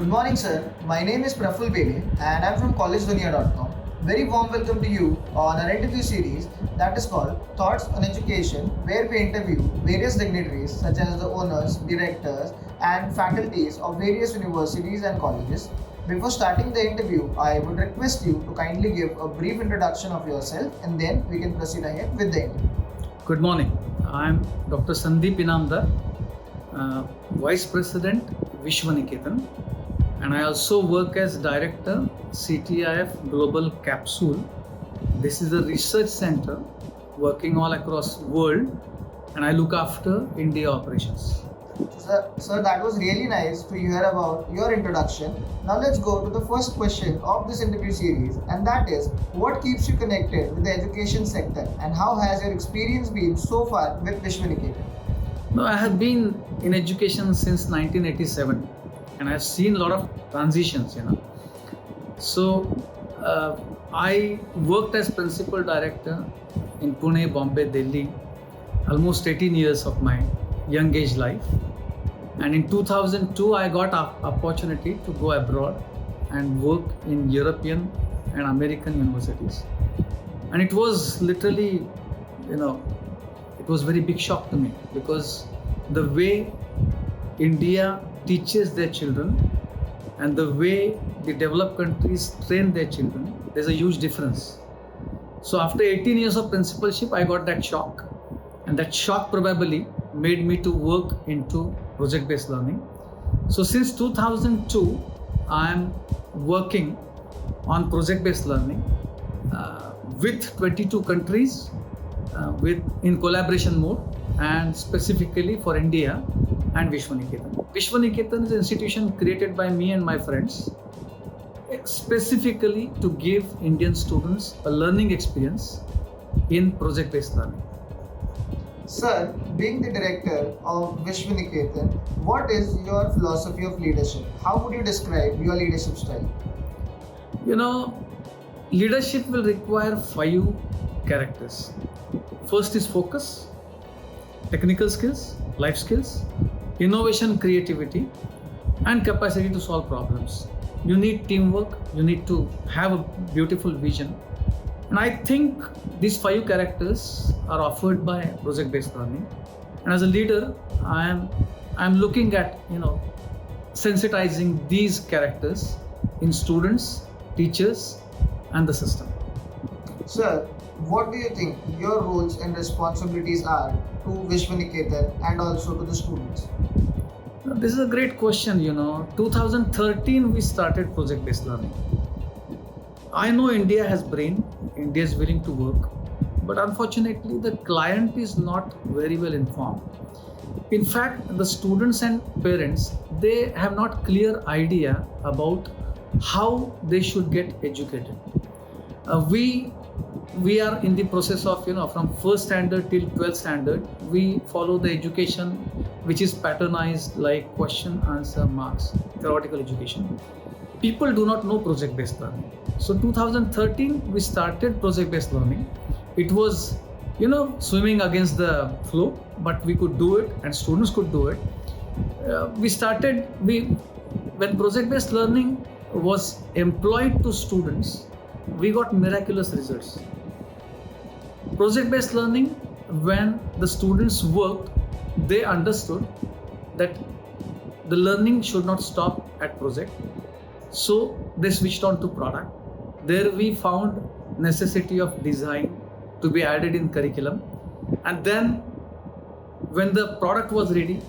Good morning, sir. My name is Praful Bele and I'm from collegedunia.com. Very warm welcome to you on our interview series that is called Thoughts on Education, where we interview various dignitaries such as the owners, directors, and faculties of various universities and colleges. Before starting the interview, I would request you to kindly give a brief introduction of yourself and then we can proceed ahead with the interview. Good morning. I'm Dr. Sandeep Inamdar, Vice President, Vishwaniketan, and I also work as Director, CTIF Global Capsule. This is a research center working all across world, and I look after India operations. Sir, that was really nice to hear about your introduction. Now let's go to the first question of this interview series, and that is, what keeps you connected with the education sector and how has your experience been so far with Vishwaniketan? No, I have been in education since 1987 and I've seen a lot of transitions, So I worked as principal director in Pune, Bombay, Delhi, almost 18 years of my young age life. And in 2002, I got an opportunity to go abroad and work in European and American universities. And it was literally, it was very big shock to me because the way India teaches their children and the way the developed countries train their children, there's a huge difference. So after 18 years of principalship, I got that shock. And that shock probably made me to work into project-based learning. So since 2002, I am working on project-based learning with 22 countries in collaboration mode and specifically for India and Vishwaniketan. Vishwaniketan is an institution created by me and my friends specifically to give Indian students a learning experience in project-based learning. Sir, being the director of Vishwaniketan, what is your philosophy of leadership? How would you describe your leadership style? Leadership will require 5 characters. First is focus, technical skills, life skills, innovation, creativity, and capacity to solve problems. You need teamwork, you need to have a beautiful vision. And I think these 5 characters are offered by project-based learning. And as a leader, I'm looking at, sensitizing these characters in students, teachers, and the system. Sir, what do you think your roles and responsibilities are to Vishwaniketan and also to the students? This is a great question. 2013 we started project-based learning. I know India has brain, India is willing to work, but unfortunately the client is not very well informed. In fact, the students and parents, they have not clear idea about how they should get educated. We are in the process of, from first standard till 12th standard, we follow the education which is patternized like question, answer, marks, theoretical education. People do not know project-based learning. So 2013, we started project-based learning. It was, swimming against the flow, but we could do it and students could do it. When project-based learning was employed to students, we got miraculous results. Project-based learning, when the students worked, they understood that the learning should not stop at project. So they switched on to product. There we found necessity of design to be added in curriculum. And then when the product was ready,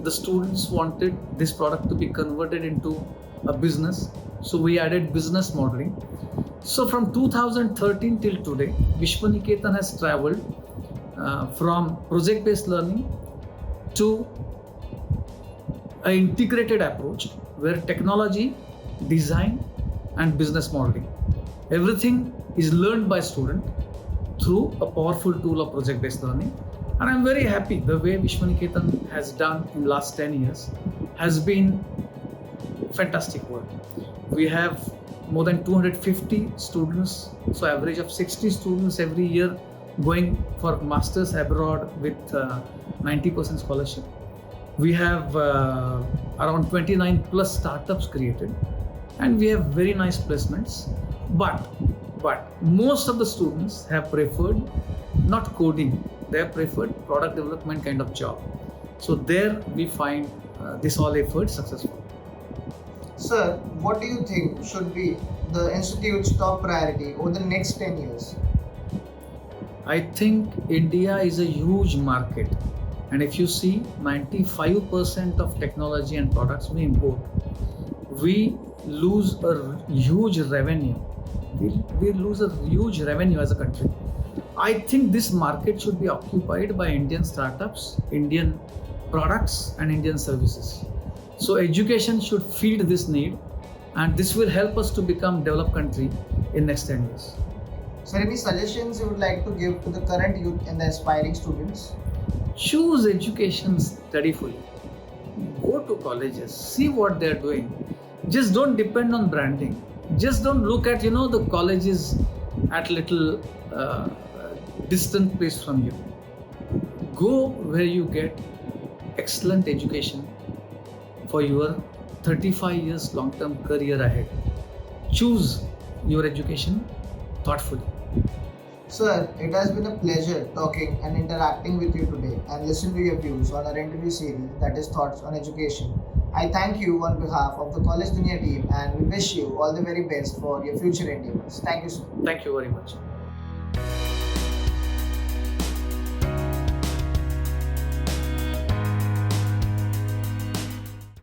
the students wanted this product to be converted into a business. So we added business modeling. So from 2013 till today, Vishwaniketan has traveled from project-based learning to an integrated approach where technology, design and business modeling, everything is learned by student through a powerful tool of project-based learning. And I'm very happy the way Vishwaniketan has done in last 10 years has been fantastic work. We have more than 250 students, so average of 60 students every year going for masters abroad with 90% scholarship. We have around 29 plus startups created, and we have very nice placements. But most of the students have preferred not coding; they have preferred product development kind of job. So there we find this all effort successful. Sir, what do you think should be the institute's top priority over the next 10 years? I think India is a huge market, and if you see 95% of technology and products we import, we lose a huge revenue. We lose a huge revenue as a country. I think this market should be occupied by Indian startups, Indian products, and Indian services. So education should feed this need, and this will help us to become developed country in next 10 years. Sir, any suggestions you would like to give to the current youth and the aspiring students? Choose education, study fully. Go to colleges, see what they're doing. Just don't depend on branding. Just don't look at the colleges at little distant place from you. Go where you get excellent education for your 35 years long-term career ahead. Choose your education thoughtfully. Sir, it has been a pleasure talking and interacting with you today and listening to your views on our interview series that is Thoughts on Education. I thank you on behalf of the College Dunia team and we wish you all the very best for your future endeavors. Thank you, sir. Thank you very much.